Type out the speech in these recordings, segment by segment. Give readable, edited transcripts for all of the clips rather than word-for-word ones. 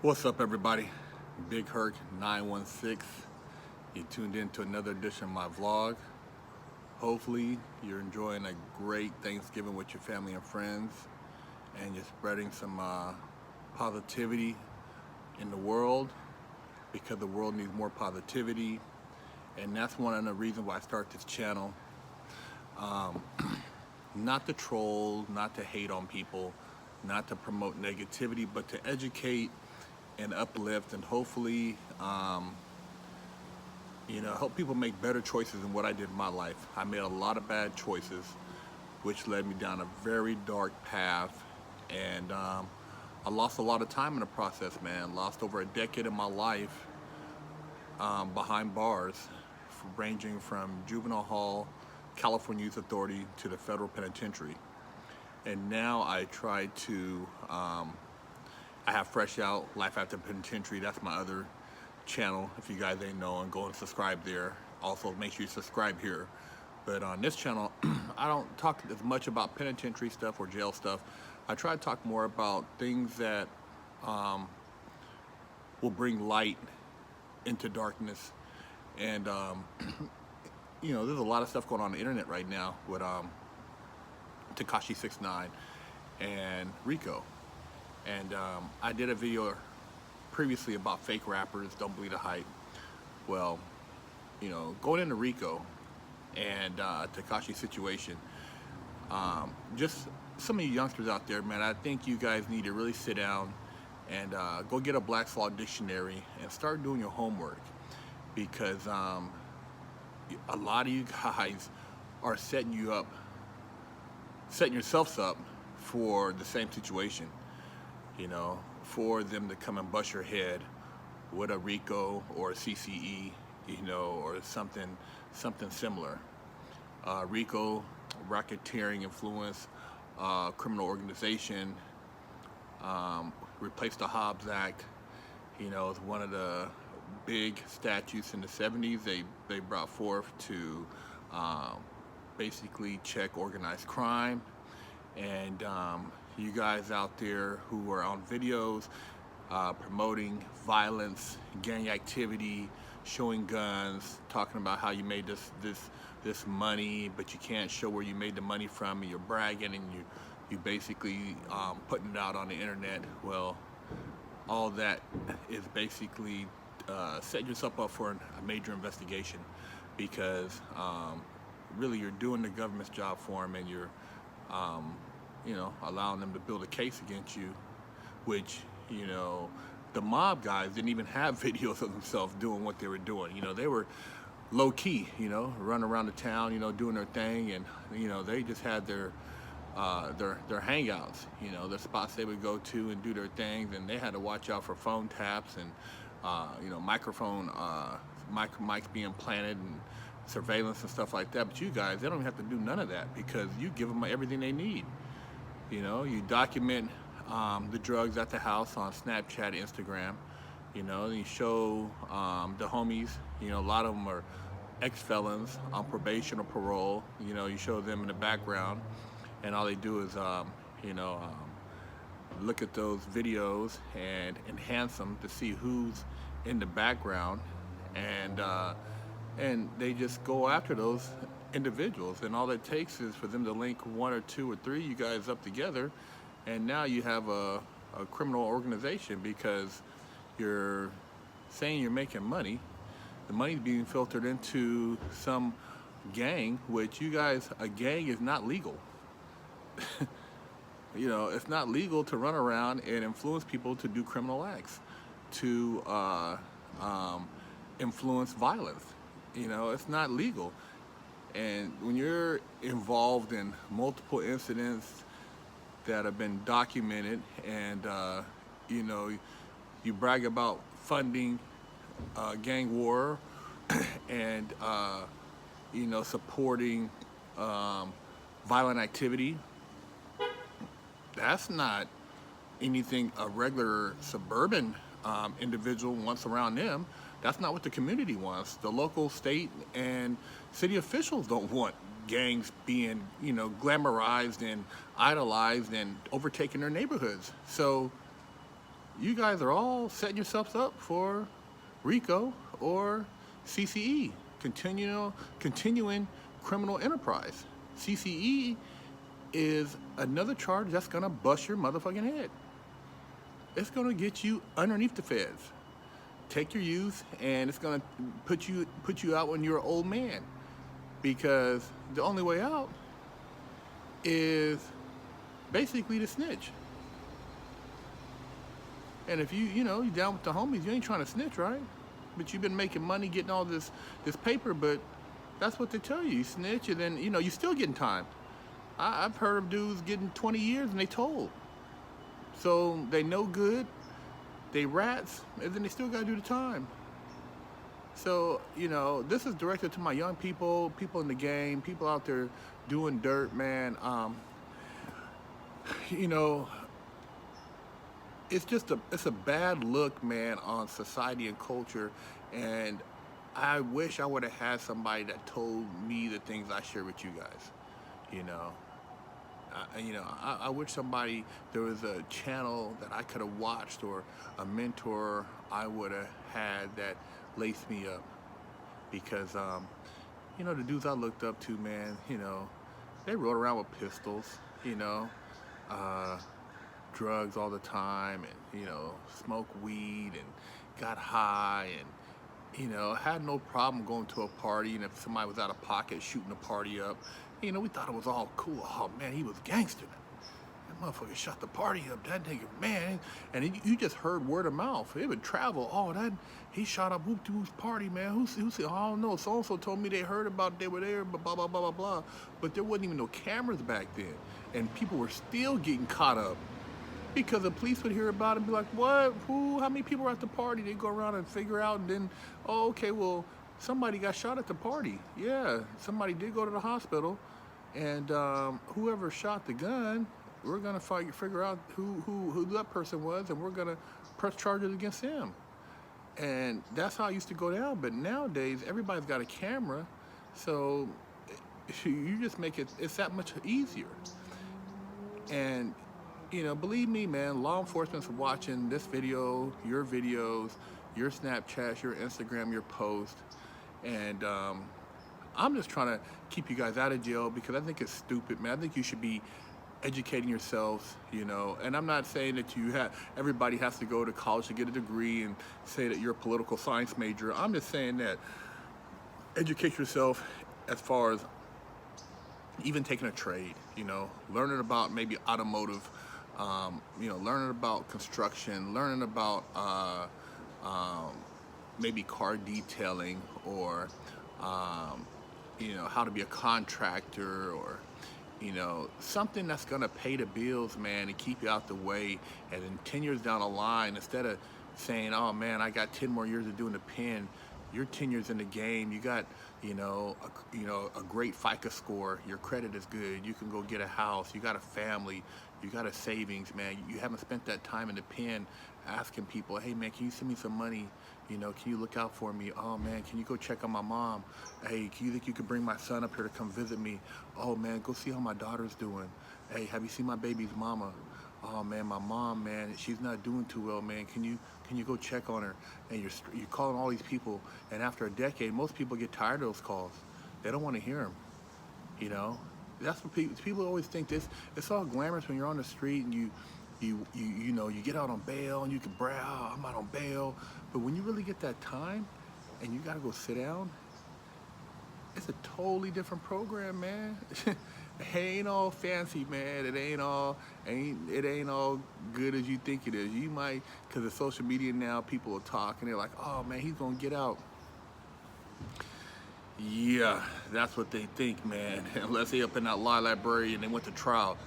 What's up, everybody? Big Herc 916. You tuned in to another edition of my vlog. Hopefully you're enjoying a great Thanksgiving with your family and friends, and you're spreading some positivity in the world, because the world needs more positivity. And that's one of the reasons why I start this channel. Not to troll, not to hate on people, not to promote negativity, but to educate and uplift, and hopefully help people make better choices than what I did in my life. I made a lot of bad choices, which led me down a very dark path, and I lost a lot of time in the process, man. Lost over a decade of my life behind bars, ranging from juvenile hall, California Youth Authority, to the federal penitentiary. And now I try to I have Fresh Out, Life After Penitentiary. That's my other channel. If you guys ain't know, and go and subscribe there. Also, make sure you subscribe here. But on this channel, I don't talk as much about penitentiary stuff or jail stuff. I try to talk more about things that will bring light into darkness. And there's a lot of stuff going on the internet right now with Tekashi69 and RICO. And I did a video previously about fake rappers, don't believe the hype. Well, going into RICO and Tekashi's situation, just some of you youngsters out there, man, I think you guys need to really sit down and go get a Black's Law dictionary and start doing your homework, because a lot of you guys are setting yourselves up for the same situation. For them to come and bust your head with a RICO or a CCE, or something similar. RICO, racketeering influence, criminal organization, replaced the Hobbs Act. It's one of the big statutes in the 70s they brought forth to basically check organized crime. And you guys out there who are on videos promoting violence, gang activity, showing guns, talking about how you made this money, but you can't show where you made the money from, and you're bragging, and you basically putting it out on the internet. Well, all that is basically setting yourself up for a major investigation, because really you're doing the government's job for them, and you're allowing them to build a case against you, which, the mob guys didn't even have videos of themselves doing what they were doing. They were low key, running around the town, doing their thing, and, they just had their hangouts, their spots they would go to and do their things, and they had to watch out for phone taps and, microphone, mics being planted and surveillance and stuff like that. But you guys, they don't even have to do none of that, because you give them everything they need. You document the drugs at the house on Snapchat, Instagram. You show the homies. A lot of them are ex-felons on probation or parole. You show them in the background, and all they do is look at those videos and enhance them to see who's in the background, and they just go after those individuals. And all it takes is for them to link one or two or three you guys up together, and now you have a criminal organization, because you're saying you're making money. The money's being filtered into some gang, which you guys, a gang is not legal. It's not legal to run around and influence people to do criminal acts, to influence violence. It's not legal. And when you're involved in multiple incidents that have been documented, and you brag about funding gang war and supporting violent activity, that's not anything a regular suburban individual wants around them. That's not what the community wants. The local, state, and city officials don't want gangs being, glamorized and idolized and overtaking their neighborhoods. So you guys are all setting yourselves up for RICO or CCE, continuing criminal enterprise. CCE is another charge that's gonna bust your motherfucking head. It's gonna get you underneath the feds. Take your youth, and it's gonna put you out when you're an old man, because the only way out is basically to snitch. And if you down with the homies, you ain't trying to snitch, right? But you've been making money getting all this paper, but that's what they tell you. You snitch, and then you still getting time. I've heard of dudes getting 20 years and they told. So they no good, they rats, and then they still gotta do the time. So, this is directed to my young people in the game, people out there doing dirt, man. It's a bad look, man, on society and culture, and I wish I would have had somebody that told me the things I share with you guys. I wish there was a channel that I could have watched, or a mentor I would have had that laced me up, because the dudes I looked up to, man, they rode around with pistols, drugs all the time, and smoke weed and got high, and had no problem going to a party, and if somebody was out of pocket shooting the party up, we thought it was all cool. Oh man, he was gangster. That motherfucker shot the party up. That nigga, man. And you just heard word of mouth. It would travel. Oh, he shot up who's party, man. Who said? Oh, I don't know. So and so told me they heard about it, they were there, but blah blah blah blah blah. But there wasn't even no cameras back then, and people were still getting caught up, because the police would hear about it and be like, what? Who? How many people were at the party? They go around and figure out, and then, oh, okay, well, somebody got shot at the party. Yeah, somebody did go to the hospital, and whoever shot the gun, we're gonna figure out who that person was, and we're gonna press charges against him. And that's how it used to go down. But nowadays, everybody's got a camera, so you just make it's that much easier. And believe me, man, law enforcement's watching this video, your videos, your Snapchats, your Instagram, your posts, and I'm just trying to keep you guys out of jail, because I think it's stupid, man. I think you should be educating yourselves, and I'm not saying that everybody has to go to college to get a degree and say that you're a political science major. I'm just saying that educate yourself as far as even taking a trade, learning about maybe automotive, learning about construction, learning about maybe car detailing, or how to be a contractor, or something that's gonna pay the bills, man, and keep you out the way. And then 10 years down the line, instead of saying, oh man, I got 10 more years of doing the pen, you're 10 years in the game, you got a great FICO score, your credit is good, you can go get a house, you got a family, you got a savings, man. You haven't spent that time in the pen asking people, hey man, can you send me some money? Can you look out for me? Oh man, can you go check on my mom? Hey, can you think you could bring my son up here to come visit me? Oh man, go see how my daughter's doing. Hey, have you seen my baby's mama? Oh man, my mom, man, she's not doing too well, man. Can you go check on her? And you're calling all these people, and after a decade, most people get tired of those calls. They don't want to hear them. That's what people always think. It's all glamorous when you're on the street and you get out on bail and you can brag, oh, I'm out on bail. But when you really get that time and you gotta go sit down, it's a totally different program, man. It ain't all fancy, man. It ain't all good as you think it is. You might, because of social media now, people will talk and they're like, oh man, he's gonna get out. Yeah, that's what they think, man. Unless they up in that law library and they went to trial.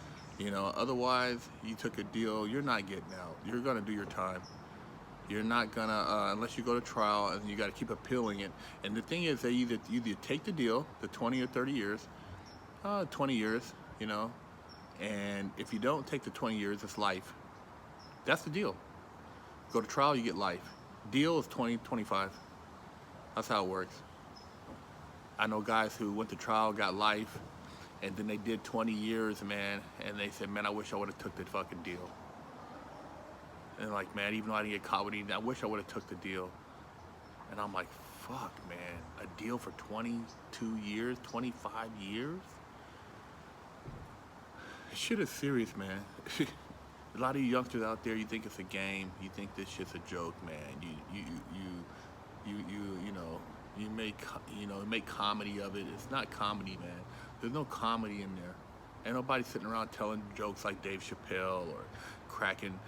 Otherwise, you took a deal, you're not getting out. You're gonna do your time. You're not gonna, unless you go to trial, and you gotta keep appealing it. And the thing is, they either take the deal, the 20 or 30 years, 20 years, and if you don't take the 20 years, it's life. That's the deal. Go to trial, you get life. Deal is 20, 25. That's how it works. I know guys who went to trial, got life, and then they did 20 years, man, and they said, man, I wish I would have took the fucking deal. And like, man, even though I didn't get caught with anything, I wish I would have took the deal. And I'm like, fuck, man, a deal for 22 years, 25 years? Shit is serious, man. A lot of you youngsters out there, you think it's a game. You think this shit's a joke, man. You know, make comedy of it. It's not comedy, man. There's no comedy in there. Ain't nobody sitting around telling jokes like Dave Chappelle or cracking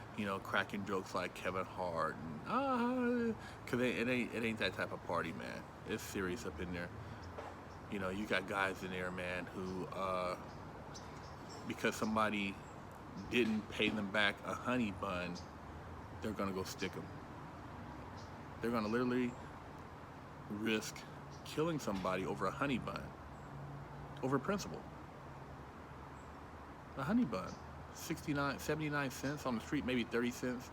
jokes like Kevin Hart, and cause it ain't that type of party, man. It's serious up in there. You know, you got guys in there, man, who because somebody didn't pay them back a honey bun, they're gonna go stick them. They're gonna literally risk killing somebody over a honey bun, over principle. A honey bun, 79 cents on the street, maybe 30 cents,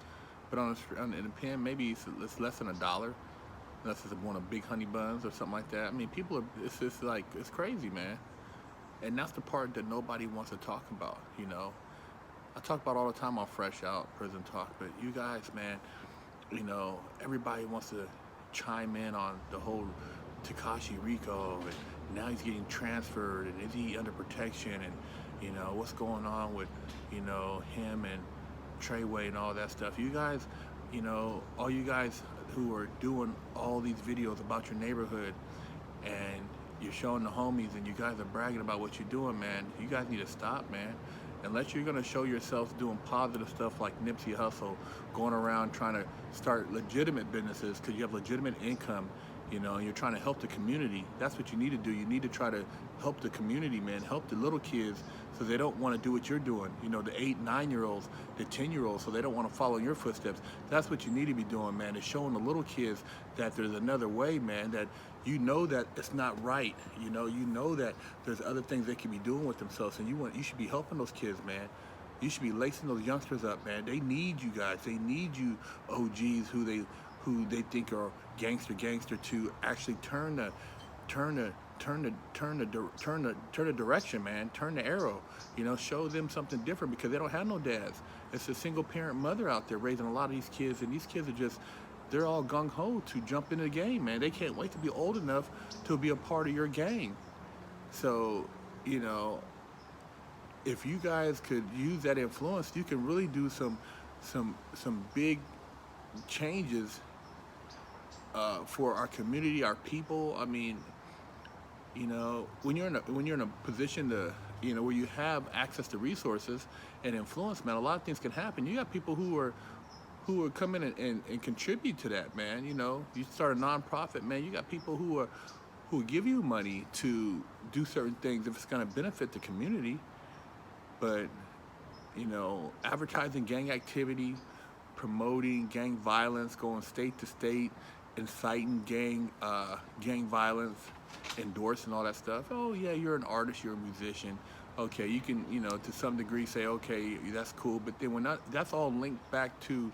but in the pen, maybe it's less than $1, unless it's one of big honey buns or something like that. I mean, people are, it's just like, it's crazy, man. And that's the part that nobody wants to talk about, you know. I talk about all the time on Fresh Out, Prison Talk, but you guys, man, you know, everybody wants to chime in on the whole Tekashi RICO, and now he's getting transferred, and is he under protection, and, you know, what's going on with, you know, him and Treyway and all that stuff. You guys, you know, all you guys who are doing all these videos about your neighborhood, and you're showing the homies, and you guys are bragging about what you're doing, man, you guys need to stop, man. Unless you're gonna show yourselves doing positive stuff like Nipsey Hussle, going around trying to start legitimate businesses because you have legitimate income, you know, and you're trying to help the community. That's what you need to do. You need to try to help the community, man, help the little kids so they don't want to do what you're doing. You know, the 8, 9-year-olds, the 10-year-olds, so they don't want to follow in your footsteps. That's what you need to be doing, man, is showing the little kids that there's another way, man, that you know that it's not right. You know that there's other things they can be doing with themselves, and you should be helping those kids, man. You should be lacing those youngsters up, man. They need you guys. They need you OGs who they think are gangster to actually turn the direction, man. Turn the arrow. You know, show them something different because they don't have no dads. It's a single parent mother out there raising a lot of these kids, and these kids are just, they're all gung-ho to jump into the game, man. They can't wait to be old enough to be a part of your gang. So, you know, if you guys could use that influence, you can really do some big changes for our community, our people. I mean, you know, when you're in a position to, you know, where you have access to resources and influence, man, a lot of things can happen. You got people who come in and contribute to that, man. You know, you start a nonprofit, man. You got people who give you money to do certain things if it's going to benefit the community. But, you know, advertising gang activity, promoting gang violence, going state to state, inciting gang violence, endorsing all that stuff. Oh yeah, you're an artist, you're a musician. Okay, you can, you know, to some degree say, okay, that's cool. But then that's all linked back to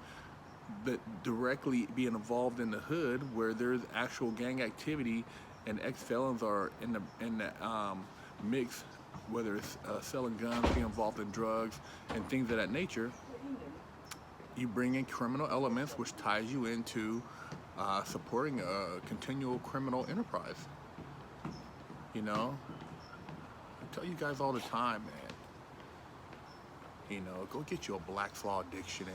directly being involved in the hood where there's actual gang activity, and ex-felons are in the mix, whether it's selling guns, being involved in drugs, and things of that nature. You bring in criminal elements, which ties you into supporting a continual criminal enterprise. You know, I tell you guys all the time, man, you know, go get you a Black's Law dictionary.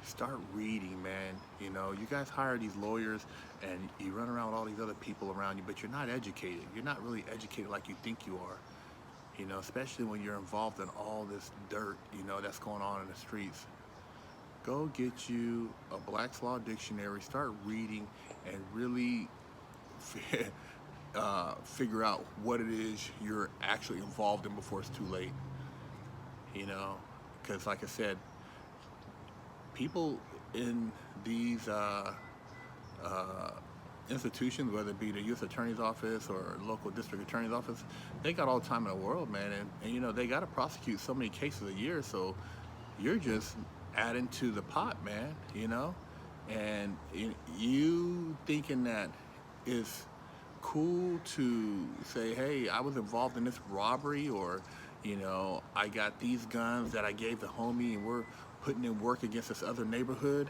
Start reading, man. You know, you guys hire these lawyers and you run around with all these other people around you, but you're not educated. You're not really educated like you think you are. You know, especially when you're involved in all this dirt, you know, that's going on in the streets. Go get you a Black's Law dictionary, start reading, and really figure out what it is you're actually involved in before it's too late. You know, because like I said, people in these institutions, whether it be the U.S. Attorney's Office or local district attorney's office, they got all the time in the world, man, and you know, they got to prosecute so many cases a year, so you're just adding to the pot, man, you know, and you thinking that it's cool to say, hey, I was involved in this robbery, or, you know, I got these guns that I gave the homie, and putting in work against this other neighborhood,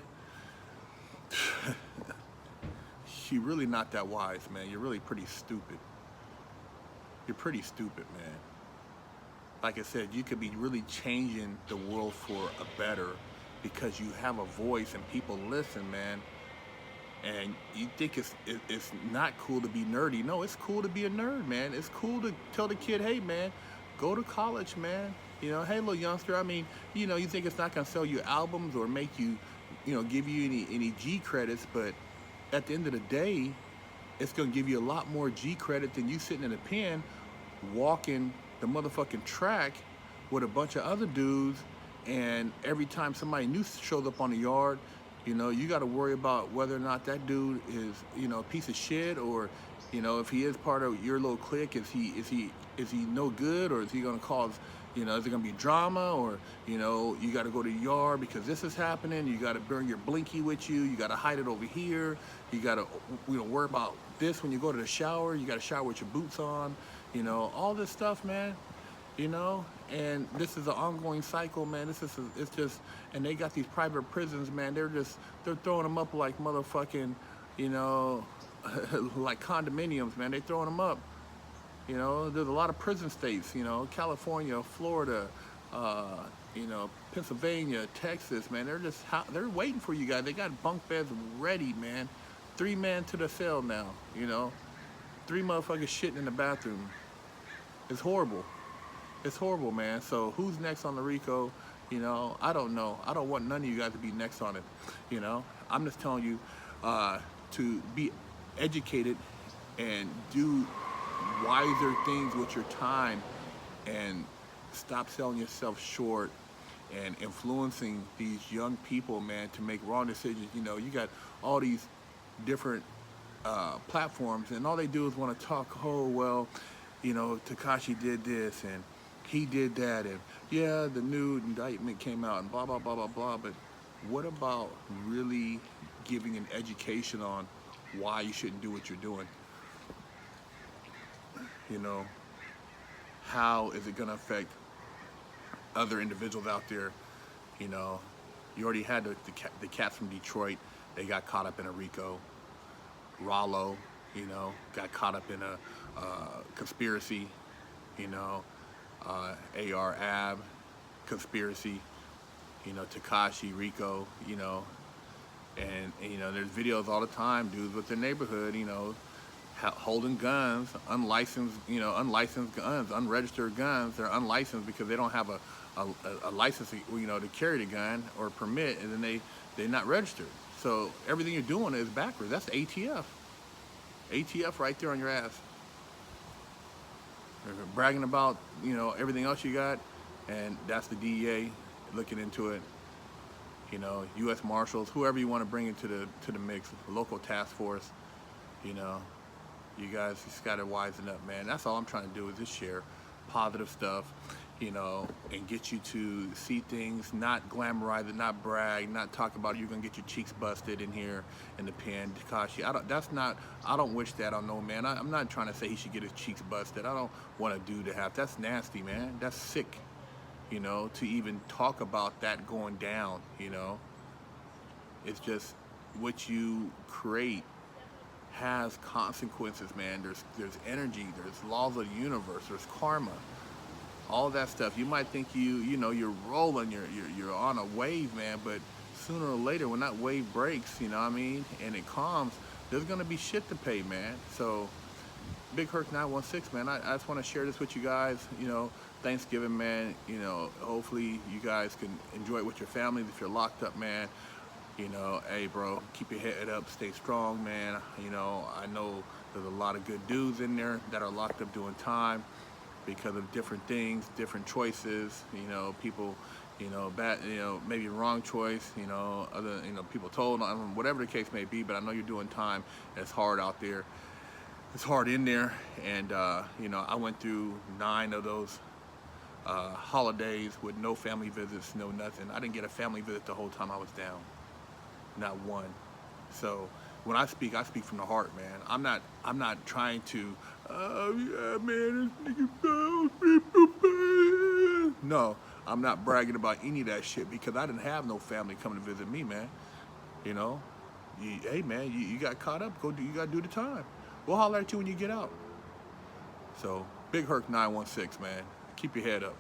you're really not that wise, man. You're really pretty stupid. You're pretty stupid, man. Like I said, you could be really changing the world for a better because you have a voice and people listen, man. And you think it's not cool to be nerdy. No, it's cool to be a nerd, man. It's cool to tell the kid, hey, man, go to college, man. You know, hey, little youngster, I mean, you know, you think it's not going to sell you albums or make you, you know, give you any G credits, but at the end of the day, it's going to give you a lot more G credit than you sitting in a pen walking the motherfucking track with a bunch of other dudes, and every time somebody new shows up on the yard, you know, you got to worry about whether or not that dude is, you know, a piece of shit, or, you know, if he is part of your little clique, is he no good, or is he going to cause, you know, is it going to be drama, or, you know, you got to go to the yard because this is happening, you got to bring your blinky with you got to hide it over here, you got to, you know, worry about this when you go to the shower, you got to shower with your boots on, you know, all this stuff, man. You know, and this is an ongoing cycle, man. It's just, and they got these private prisons, man. They're throwing them up like motherfucking, you know, like condominiums, man. They're throwing them up. You know, there's a lot of prison states, you know, California, Florida, you know, Pennsylvania, Texas, man. They're waiting for you guys. They got bunk beds ready, man. 3 men to the cell now, you know. 3 motherfuckers shitting in the bathroom. It's horrible. It's horrible, man. So who's next on the RICO? You know, I don't know. I don't want none of you guys to be next on it. You know, I'm just telling you to be educated and do wiser things with your time and stop selling yourself short and influencing these young people, man, to make wrong decisions. You know, you got all these different platforms, and all they do is want to talk, oh, well, you know, Tekashi did this and he did that, and yeah, the new indictment came out and blah, blah, blah, blah, blah. But what about really giving an education on why you shouldn't do what you're doing? You know, how is it going to affect other individuals out there? You know, you already had the cats from Detroit. They got caught up in a RICO. Rollo, you know, got caught up in a conspiracy, you know, AR Ab conspiracy, you know, Tekashi, RICO, you know, and you know, there's videos all the time, dudes with their neighborhood, you know, holding guns, unlicensed guns, unregistered guns. They're unlicensed because they don't have a license, you know, to carry the gun or permit, and then they're not registered. So everything you're doing is backwards. That's ATF. ATF right there on your ass. They're bragging about, you know, everything else you got, and that's the DEA looking into it. You know, U.S. Marshals, whoever you want to bring into the mix, local task force. You know, you guys just got to wisen up, man. That's all I'm trying to do is just share positive stuff, you know, and get you to see things, not glamorize it, not brag, not talk about you're gonna get your cheeks busted in here in the pen. Tekashi, I don't wish that on no man. I'm not trying to say he should get his cheeks busted. I don't want a dude to have, that's nasty, man. That's sick, you know, to even talk about that going down, you know. It's just what you create has consequences, man. There's energy, there's laws of the universe, there's karma. All that stuff. You might think you know, you're rolling, you're on a wave, man, but sooner or later when that wave breaks, you know what I mean, and it calms, there's gonna be shit to pay, man. So Big Herc 916, man, I just want to share this with you guys. You know, Thanksgiving, man, you know, hopefully you guys can enjoy it with your families. If you're locked up, man, you know, hey bro, keep your head up, stay strong, man. You know, I know there's a lot of good dudes in there that are locked up doing time because of different things, different choices, you know, people, you know, bad, you know, maybe wrong choice, you know, other, you know, people told, whatever the case may be, but I know you're doing time. It's hard out there. It's hard in there. And, you know, I went through 9 of those holidays with no family visits, no nothing. I didn't get a family visit the whole time I was down. Not one. So when I speak from the heart, man. I'm not trying to, oh yeah, man, this nigga found people, man. No, I'm not bragging about any of that shit because I didn't have no family coming to visit me, man. You know, hey man, you got caught up. You gotta do the time. We'll holler at you when you get out. So, Big Herc 916, man. Keep your head up.